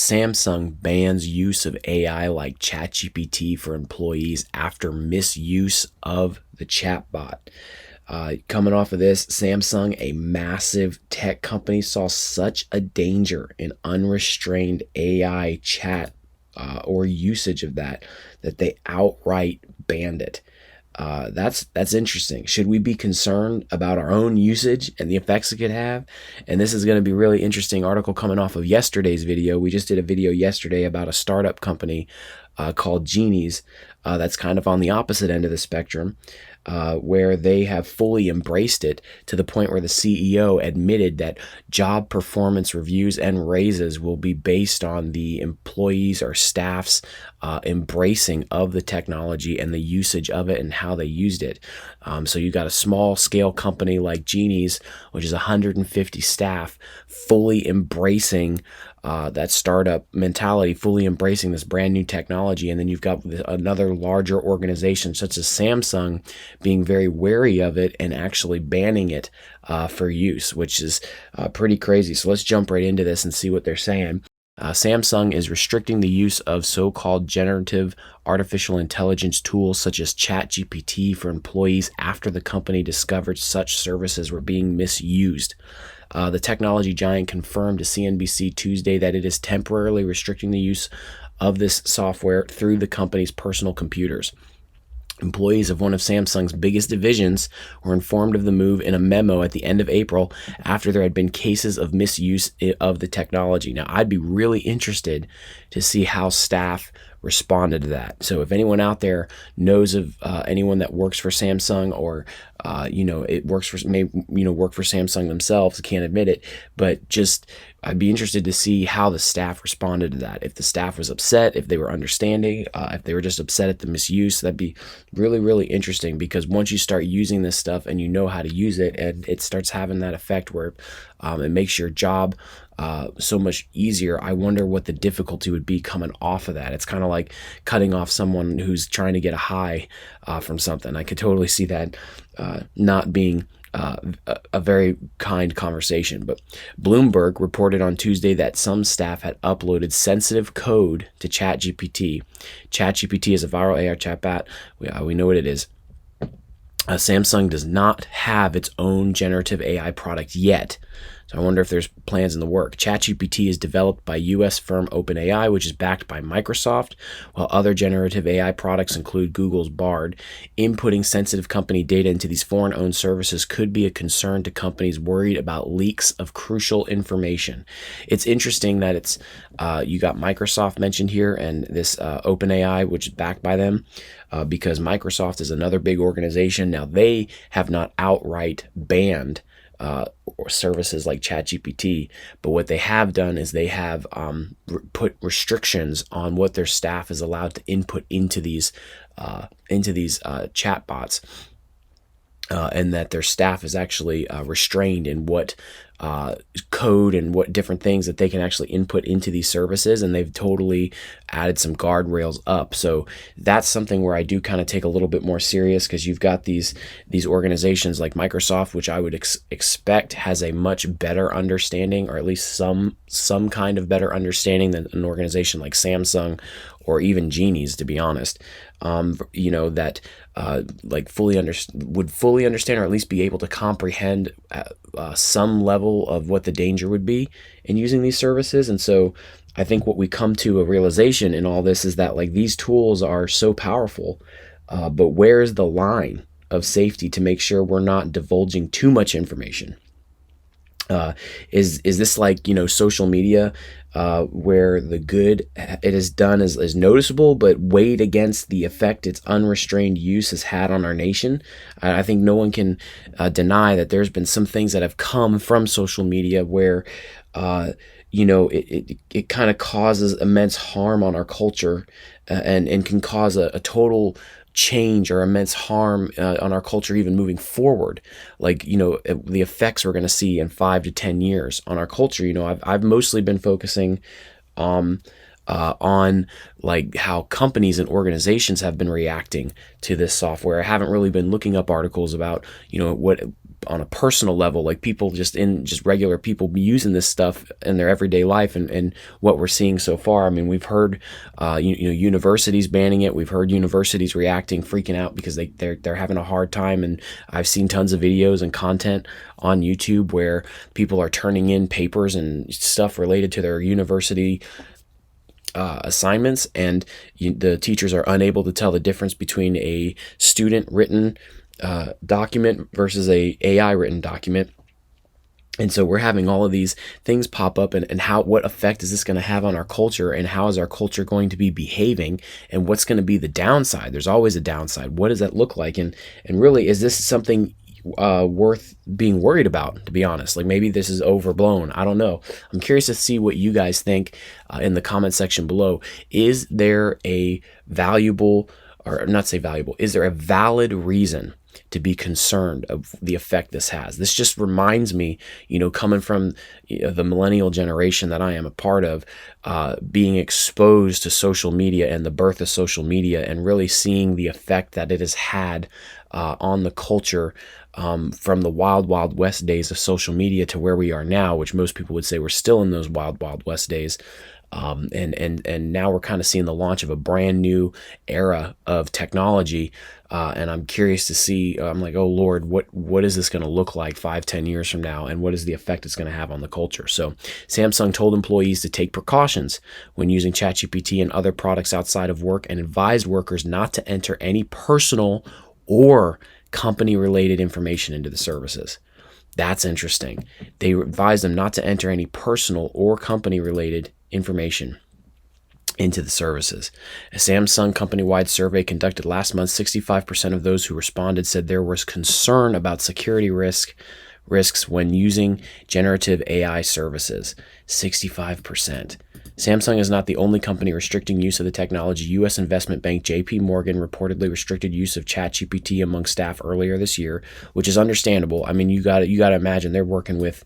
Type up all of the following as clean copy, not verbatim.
Samsung bans use of AI like ChatGPT for employees after misuse of the chatbot. Coming off of this, Samsung, a massive tech company, saw such a danger in unrestrained AI chat or usage of that they outright banned it. That's interesting. Should we be concerned about our own usage and the effects it could have? And this is going to be a really interesting article coming off of yesterday's video. We just did a video yesterday about a startup company called Genies that's kind of on the opposite end of the spectrum, where they have fully embraced it to the point where the CEO admitted that job performance reviews and raises will be based on the employees or staff's embracing of the technology and the usage of it and how they used it. So you got a small scale company like Genies, which is 150 staff, fully embracing that startup mentality, fully embracing this brand new technology. And then you've got another larger organization such as Samsung being very wary of it and actually banning it for use, which is pretty crazy. So let's jump right into this and see what they're saying. Samsung is restricting the use of so-called generative artificial intelligence tools such as ChatGPT for employees after the company discovered such services were being misused. The technology giant confirmed to CNBC Tuesday that it is temporarily restricting the use of this software through the company's personal computers. Employees of one of Samsung's biggest divisions were informed of the move in a memo at the end of April after there had been cases of misuse of the technology. Now, I'd be really interested to see how staff responded to that. So if anyone out there knows of anyone that works for Samsung or it works for work for Samsung themselves, can't admit it, but just I'd be interested to see how the staff responded to that. If the staff was upset, if they were understanding, if they were just upset at the misuse, that'd be really, really interesting, because once you start using this stuff and you know how to use it, and it starts having that effect where it makes your job so much easier. I wonder what the difficulty would be coming off of that. It's kind of like cutting off someone who's trying to get a high from something. I could totally see that not being a very kind conversation. But Bloomberg reported on Tuesday that some staff had uploaded sensitive code to ChatGPT. ChatGPT is a viral AI chatbot. We know what it is. Samsung does not have its own generative AI product yet. So I wonder if there's plans in the work. ChatGPT is developed by U.S. firm OpenAI, which is backed by Microsoft, while other generative AI products include Google's Bard. Inputting sensitive company data into these foreign-owned services could be a concern to companies worried about leaks of crucial information. It's interesting that it's you got Microsoft mentioned here and this OpenAI, which is backed by them, because Microsoft is another big organization. Now, they have not outright banned or services like ChatGPT, but what they have done is they have put restrictions on what their staff is allowed to input into these chatbots, and that their staff is actually restrained in what code and what different things that they can actually input into these services, and they've totally added some guardrails up. So that's something where I do kind of take a little bit more serious, because you've got these organizations like Microsoft, which I would expect has a much better understanding, or at least some kind of better understanding than an organization like Samsung or even Genies, to be honest. That would fully understand, or at least be able to comprehend some level of what the danger would be in using these services. And so I think what we come to a realization in all this is that, like, these tools are so powerful, but where's the line of safety to make sure we're not divulging too much information? Is this like, social media, where the good it has done is noticeable, but weighed against the effect its unrestrained use has had on our nation? I think no one can deny that there's been some things that have come from social media where it kind of causes immense harm on our culture, and can cause a total change or immense harm on our culture even moving forward. Like, the effects we're going to see in 5 to 10 years on our culture. I've mostly been focusing on like how companies and organizations have been reacting to this software. I haven't really been looking up articles about what on a personal level, like people just regular people using this stuff in their everyday life, and what we're seeing so far. I mean, we've heard universities banning it. We've heard universities reacting, freaking out because they're having a hard time. And I've seen tons of videos and content on YouTube where people are turning in papers and stuff related to their university assignments, and the teachers are unable to tell the difference between a student written document versus a AI written document. And so we're having all of these things pop up, and what effect is this going to have on our culture, and how is our culture going to be behaving, and what's going to be the downside? There's always a downside. What does that look like? And really, is this something worth being worried about, to be honest? Like, maybe this is overblown. I don't know. I'm curious to see what you guys think in the comment section below. Is there a valuable, or not say valuable, is there a valid reason to be concerned of the effect this has? This just reminds me, coming from the millennial generation that I am a part of, being exposed to social media and the birth of social media, and really seeing the effect that it has had on the culture, from the wild, wild west days of social media to where we are now, which most people would say we're still in those wild, wild west days. And now we're kind of seeing the launch of a brand new era of technology. And I'm curious to see, I'm like, oh Lord, what is this going to look like 5-10 years from now? And what is the effect it's going to have on the culture? So Samsung told employees to take precautions when using ChatGPT and other products outside of work, and advised workers not to enter any personal or company-related information into the services. That's interesting. They advised them not to enter any personal or company-related information into the services. A Samsung company-wide survey conducted last month, 65% of those who responded said there was concern about security risks when using generative AI services. 65%. Samsung is not the only company restricting use of the technology. U.S. investment bank J.P. Morgan reportedly restricted use of ChatGPT among staff earlier this year, which is understandable. I mean, you got to imagine they're working with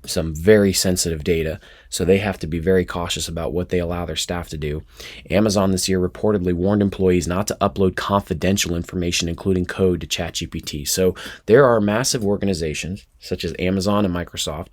some very sensitive data, so they have to be very cautious about what they allow their staff to do. Amazon this year reportedly warned employees not to upload confidential information, including code, to ChatGPT. So there are massive organizations such as Amazon and Microsoft,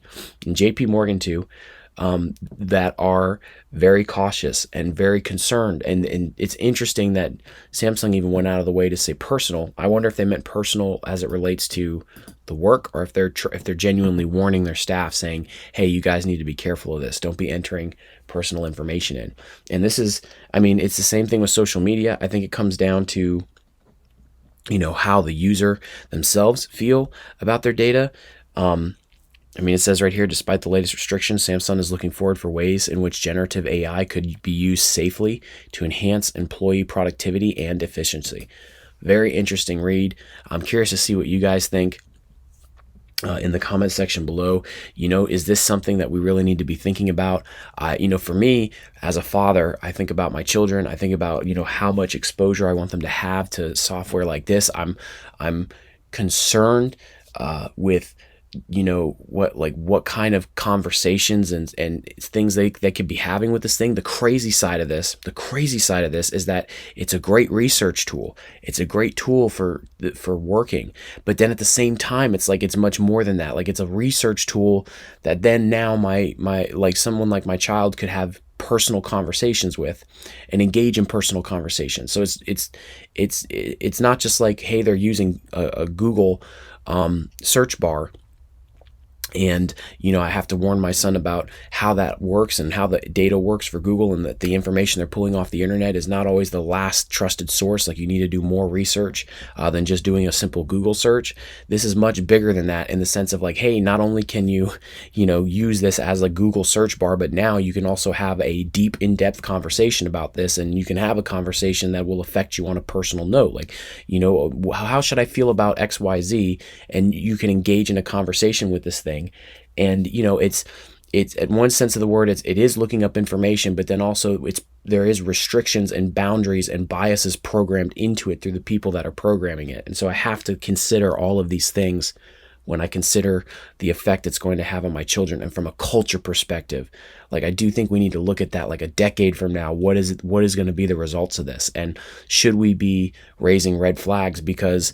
and J.P. Morgan too, that are very cautious and very concerned. And it's interesting that Samsung even went out of the way to say personal. I wonder if they meant personal as it relates to the work, or if they're genuinely warning their staff, saying, hey, you guys need to be careful of this. Don't be entering personal information in. And this is, I mean, it's the same thing with social media. I think it comes down to, how the user themselves feel about their data. It says right here, despite the latest restrictions, Samsung is looking forward for ways in which generative AI could be used safely to enhance employee productivity and efficiency. Very interesting read. I'm curious to see what you guys think in the comment section below. Is this something that we really need to be thinking about? For me, as a father, I think about my children. I think about, how much exposure I want them to have to software like this. I'm concerned with what kind of conversations and things they could be having with this thing. The crazy side of this is that it's a great research tool. It's a great tool for working, but then at the same time, it's like, it's much more than that. Like, it's a research tool that then now my like someone like my child could have personal conversations with and engage in personal conversations. So it's not just like, hey, they're using a Google search bar, and I have to warn my son about how that works and how the data works for Google, and that the information they're pulling off the internet is not always the last trusted source. Like, you need to do more research than just doing a simple Google search. This is much bigger than that, in the sense of like, hey, not only can you use this as a Google search bar, but now you can also have a deep, in-depth conversation about this, and you can have a conversation that will affect you on a personal note. Like, how should I feel about XYZ? And you can engage in a conversation with this thing. And it's at one sense of the word, it is looking up information, but then also there is restrictions and boundaries and biases programmed into it through the people that are programming it. And so I have to consider all of these things when I consider the effect it's going to have on my children. And from a culture perspective, like, I do think we need to look at that, like, a decade from now. What is going to be the results of this? And should we be raising red flags because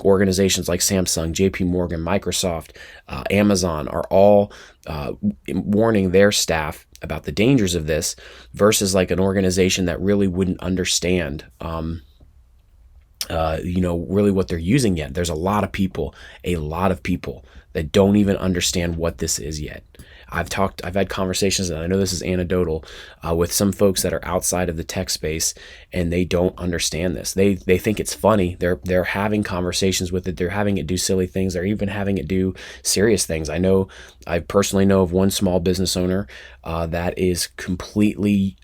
organizations like Samsung, JP Morgan, Microsoft, Amazon are all warning their staff about the dangers of this, versus like an organization that really wouldn't understand really what they're using yet? There's a lot of people that don't even understand what this is yet. I've had conversations, and I know this is anecdotal, with some folks that are outside of the tech space, and they don't understand this. They think it's funny. They're having conversations with it. They're having it do silly things. They're even having it do serious things. I personally know of one small business owner that is completely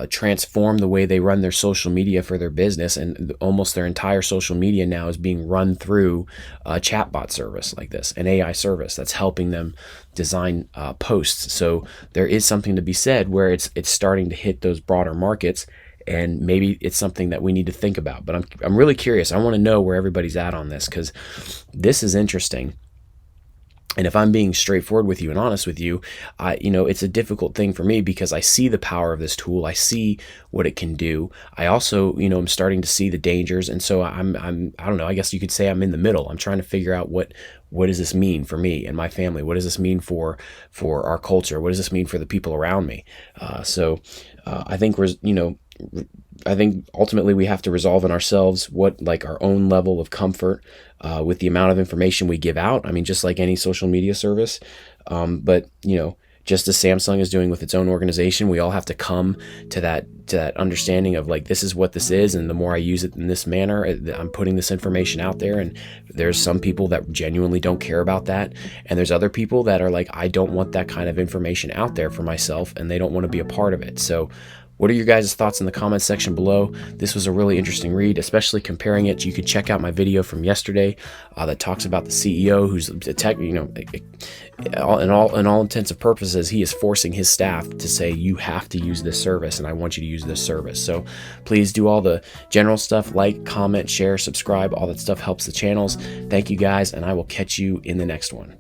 transform the way they run their social media for their business, and almost their entire social media now is being run through a chatbot service like this, an AI service that's helping them design posts. So there is something to be said where it's starting to hit those broader markets, and maybe it's something that we need to think about. But I'm really curious. I want to know where everybody's at on this, because this is interesting. And if I'm being straightforward with you and honest with you, it's a difficult thing for me, because I see the power of this tool. I see what it can do. I also, I'm starting to see the dangers. And so I don't know, I guess you could say I'm in the middle. I'm trying to figure out what does this mean for me and my family? What does this mean for our culture? What does this mean for the people around me? I think ultimately we have to resolve in ourselves what, like, our own level of comfort with the amount of information we give out. I mean, just like any social media service. But just as Samsung is doing with its own organization, we all have to come to that understanding of, like, this is what this is, and the more I use it in this manner, I'm putting this information out there. And there's some people that genuinely don't care about that, and there's other people that are like, I don't want that kind of information out there for myself, and they don't want to be a part of it. So what are your guys' thoughts in the comments section below? This was a really interesting read, especially comparing it. You could check out my video from yesterday that talks about the CEO who's a tech, in all intents and purposes, he is forcing his staff to say, you have to use this service, and I want you to use this service. So please do all the general stuff, like, comment, share, subscribe. All that stuff helps the channels. Thank you guys, and I will catch you in the next one.